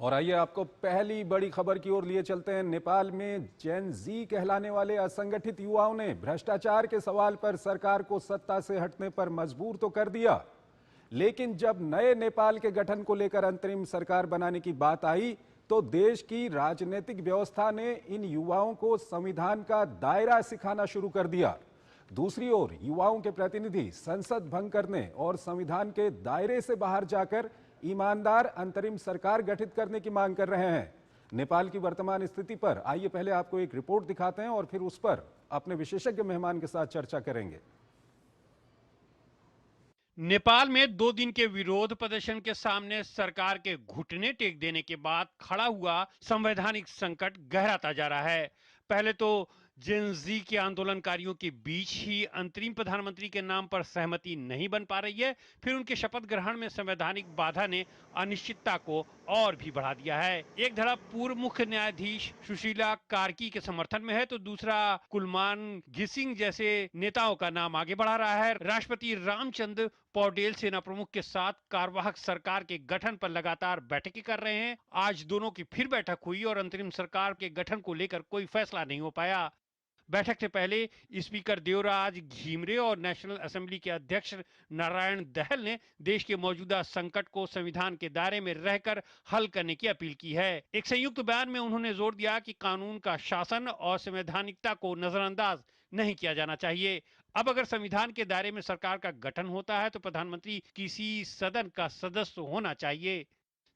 और आइए आपको पहली बड़ी खबर की ओर लिए चलते हैं। नेपाल में जेन जी कहलाने वाले असंगठित युवाओं ने भ्रष्टाचार के सवाल पर सरकार को सत्ता से हटने पर मजबूर तो कर दिया, लेकिन जब नए नेपाल के गठन को लेकर अंतरिम सरकार बनाने की बात आई तो देश की राजनीतिक व्यवस्था ने इन युवाओं को संविधान का दायरा सिखाना शुरू कर दिया। दूसरी ओर युवाओं के प्रतिनिधि संसद भंग करने और संविधान के दायरे से बाहर जाकर ईमानदार अंतरिम सरकार गठित करने की मांग कर रहे हैं। नेपाल की वर्तमान स्थिति पर आइए पहले आपको एक रिपोर्ट दिखाते हैं और फिर उस पर अपने विशेषज्ञ मेहमान के साथ चर्चा करेंगे। नेपाल में 2 दिन के विरोध प्रदर्शन के सामने सरकार के घुटने टेक देने के बाद खड़ा हुआ संवैधानिक संकट गहराता जा रहा है। पहले तो जेन जी के आंदोलनकारियों के बीच ही अंतरिम प्रधानमंत्री के नाम पर सहमति नहीं बन पा रही है, फिर उनके शपथ ग्रहण में संवैधानिक बाधा ने अनिश्चितता को और भी बढ़ा दिया है। एक धड़ा पूर्व मुख्य न्यायाधीश सुशीला कार्की के समर्थन में है तो दूसरा कुलमान घिसिंग जैसे नेताओं का नाम आगे बढ़ा रहा है। राष्ट्रपति रामचंद्र पौडेल सेना प्रमुख के साथ कार्यवाहक सरकार के गठन पर लगातार बैठकें कर रहे हैं। आज दोनों की फिर बैठक हुई और अंतरिम सरकार के गठन को लेकर कोई फैसला नहीं हो पाया। बैठक से पहले स्पीकर देवराज घिमरे और नेशनल असेंबली के अध्यक्ष नारायण दहल ने देश के मौजूदा संकट को संविधान के दायरे में रहकर हल करने की अपील की है। एक संयुक्त बयान में उन्होंने जोर दिया कि कानून का शासन और संवैधानिकता को नजरअंदाज नहीं किया जाना चाहिए। अब अगर संविधान के दायरे में सरकार का गठन होता है तो प्रधानमंत्री किसी सदन का सदस्य होना चाहिए।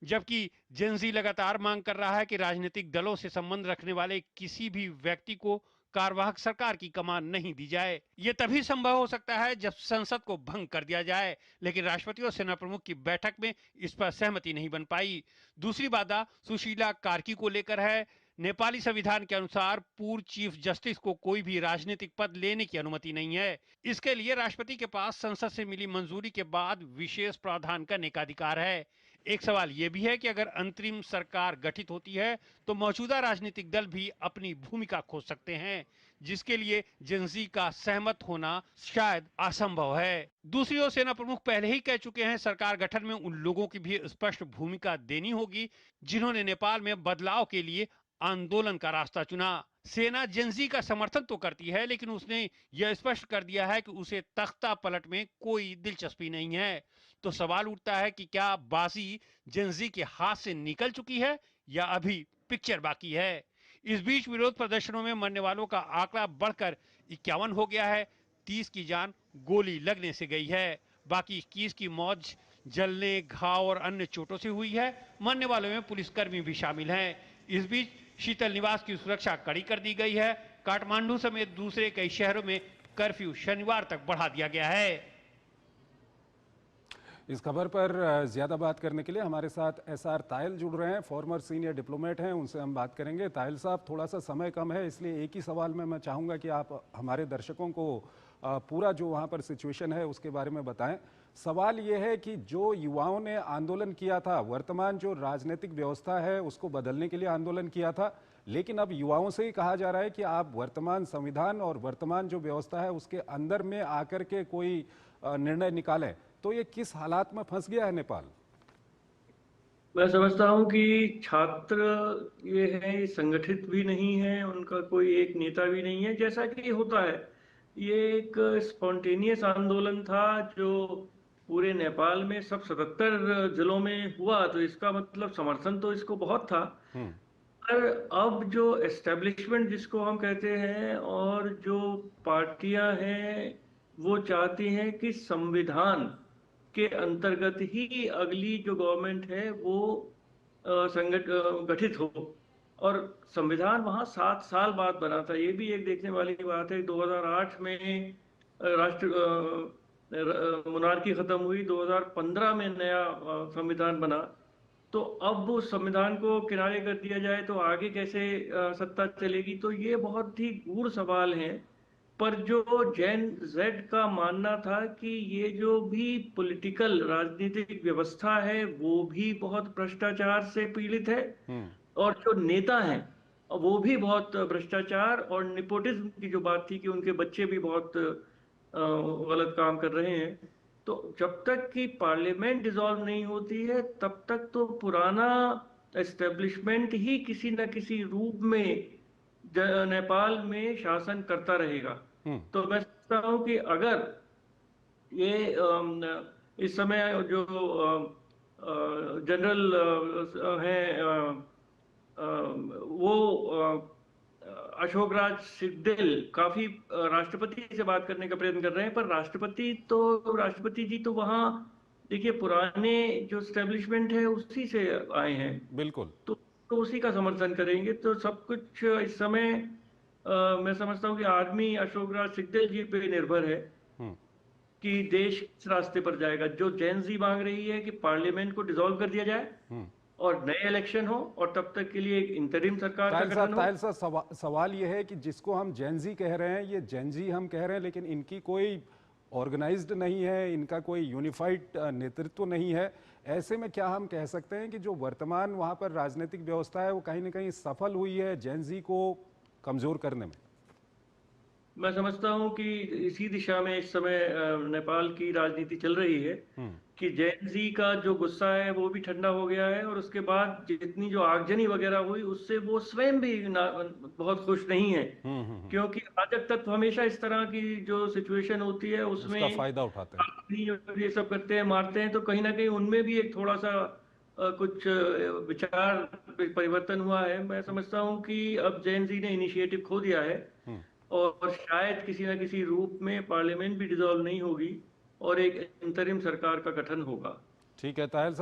जबकि जेनजी लगातार मांग कर रहा है कि राजनीतिक दलों से संबंध रखने वाले किसी भी व्यक्ति को कार्यवाहक सरकार की कमान नहीं दी जाए। यह तभी संभव हो सकता है जब संसद को भंग कर दिया जाए, लेकिन राष्ट्रपति और सेना प्रमुख की बैठक में इस पर सहमति नहीं बन पाई। दूसरी बाधा सुशीला कार्की को लेकर है। नेपाली संविधान के अनुसार पूर्व चीफ जस्टिस को कोई भी राजनीतिक पद लेने की अनुमति नहीं है। इसके लिए राष्ट्रपति के पास संसद से मिली मंजूरी के बाद विशेष प्रावधान करने का अधिकार है। एक सवाल यह भी है कि अगर अंतरिम सरकार गठित होती है तो मौजूदा राजनीतिक दल भी अपनी भूमिका खोज सकते हैं, जिसके लिए जेनजी का सहमत होना शायद असंभव है। दूसरी ओर सेना प्रमुख पहले ही कह चुके हैं सरकार गठन में उन लोगों की भी स्पष्ट भूमिका देनी होगी जिन्होंने नेपाल में बदलाव के लिए आंदोलन का रास्ता चुना। सेना जेनजी का समर्थन तो करती है, लेकिन उसने यह स्पष्ट कर दिया है कि उसे तख्ता पलट में कोई दिलचस्पी नहीं है। तो सवाल उठता है कि क्या बाजी जेनजी के हाथ से निकल चुकी है या अभी पिक्चर बाकी है। इस बीच विरोध प्रदर्शनों में मरने वालों का आंकड़ा बढ़कर 51 हो गया है। 30 की जान गोली लगने से गई है, बाकी 21 की मौत जलने, घाव और अन्य चोटों से हुई है। मरने वालों में पुलिसकर्मी भी शामिल हैं। इस बीच शीतल निवास की सुरक्षा कड़ी कर दी गई है। काठमांडू समेत दूसरे कई शहरों में कर्फ्यू शनिवार तक बढ़ा दिया गया है। इस खबर पर ज्यादा बात करने के लिए हमारे साथ एसआर तायल जुड़ रहे हैं, फॉर्मर सीनियर डिप्लोमेट हैं, उनसे हम बात करेंगे। तायल साहब, थोड़ा सा समय कम है, इसलिए एक ही सवाल में मैं चाहूँगा कि आप हमारे दर्शकों को पूरा जो वहाँ पर सिचुएशन है उसके बारे में बताएं। सवाल ये है कि जो युवाओं ने आंदोलन किया था, वर्तमान जो राजनीतिक व्यवस्था है उसको बदलने के लिए आंदोलन किया था, लेकिन अब युवाओं से ही कहा जा रहा है कि आप वर्तमान संविधान और वर्तमान जो व्यवस्था है उसके अंदर में आकर के कोई निर्णय निकालें। तो ये किस हालात में फंस गया है नेपाल? मैं समझता हूँ कि छात्र ये है, ये संगठित भी नहीं है, उनका कोई एक नेता भी नहीं है। जैसा कि होता है, ये एक स्पॉन्टेनियस आंदोलन था जो पूरे नेपाल में सब 77 जिलों में हुआ, तो इसका मतलब समर्थन तो इसको बहुत था। पर अब जो एस्टेब्लिशमेंट जिसको हम कहते हैं और जो पार्टियां हैं वो चाहती हैं कि संविधान के अंतर्गत ही अगली जो गवर्नमेंट है वो गठित हो। और संविधान वहां 7 साल बाद बना था। ये भी एक देखने वाली बात है। 2008 में राष्ट्र मोनार्की खत्म हुई, 2015 में नया संविधान बना। तो अब उस संविधान को किनारे कर दिया जाए तो आगे कैसे सत्ता चलेगी? तो ये बहुत ही गूढ़ सवाल है। पर जो जेन जेड का मानना था कि ये जो भी पॉलिटिकल राजनीतिक व्यवस्था है वो भी बहुत भ्रष्टाचार से पीड़ित है, और जो नेता हैं वो भी बहुत भ्रष्टाचार और निपोटिज्म की जो बात थी कि उनके बच्चे भी बहुत गलत काम कर रहे हैं। तो जब तक कि पार्लियामेंट डिसॉल्व नहीं होती है तब तक तो पुराना एस्टेब्लिशमेंट ही किसी न किसी रूप में नेपाल में शासन करता रहेगा। तो मैं समझता हूँ कि अगर ये इस समय जो जनरल हैं वो अशोक राज सिंहदेल काफी राष्ट्रपति से बात करने का प्रयत्न कर रहे हैं, पर राष्ट्रपति जी तो वहाँ देखिए पुराने जो स्टैब्लिशमेंट है उसी से आए हैं, बिल्कुल। तो उसी का समर्थन करेंगे। तो सब कुछ इस समय मैं समझता हूँ कि आदमी अशोक राज सिंहदेल जी पे निर्भर है कि देश किस रास्ते पर जाएगा। जो जेन जी मांग रही है कि पार्लियामेंट को डिसॉल्व कर दिया जाए और नए इलेक्शन हो और तब तक के लिए एक इंटरिम सरकार का गठन हो। ताहिल साहब, सवाल यह है कि जिसको हम जेनजी कह रहे हैं, ये जेनजी हम कह रहे हैं, लेकिन इनकी कोई ऑर्गेनाइज्ड नहीं है, इनका कोई यूनिफाइड नेतृत्व नहीं है। ऐसे में क्या हम कह सकते हैं कि जो वर्तमान वहाँ पर राजनीतिक व्यवस्था है वो कहीं ना कहीं सफल हुई है जेनजी को कमजोर करने में? मैं समझता हूं कि इसी दिशा में इस समय नेपाल की राजनीति चल रही है कि जेन जी का जो गुस्सा है वो भी ठंडा हो गया है, और उसके बाद जितनी जो आगजनी वगैरह हुई उससे वो स्वयं भी बहुत खुश नहीं है, क्योंकि अराजक तत्व हमेशा इस तरह की जो सिचुएशन होती है उसमें उसका फायदा उठाते हैं, ये सब करते हैं, मारते हैं। तो कहीं ना कहीं उनमें भी एक थोड़ा सा कुछ विचार परिवर्तन हुआ है। मैं समझता हूँ कि अब जेन जी ने इनिशिएटिव खो दिया है और शायद किसी न किसी रूप में पार्लियामेंट भी डिसॉल्व नहीं होगी और एक इंतरिम सरकार का गठन होगा। ठीक है ताहिल साहब।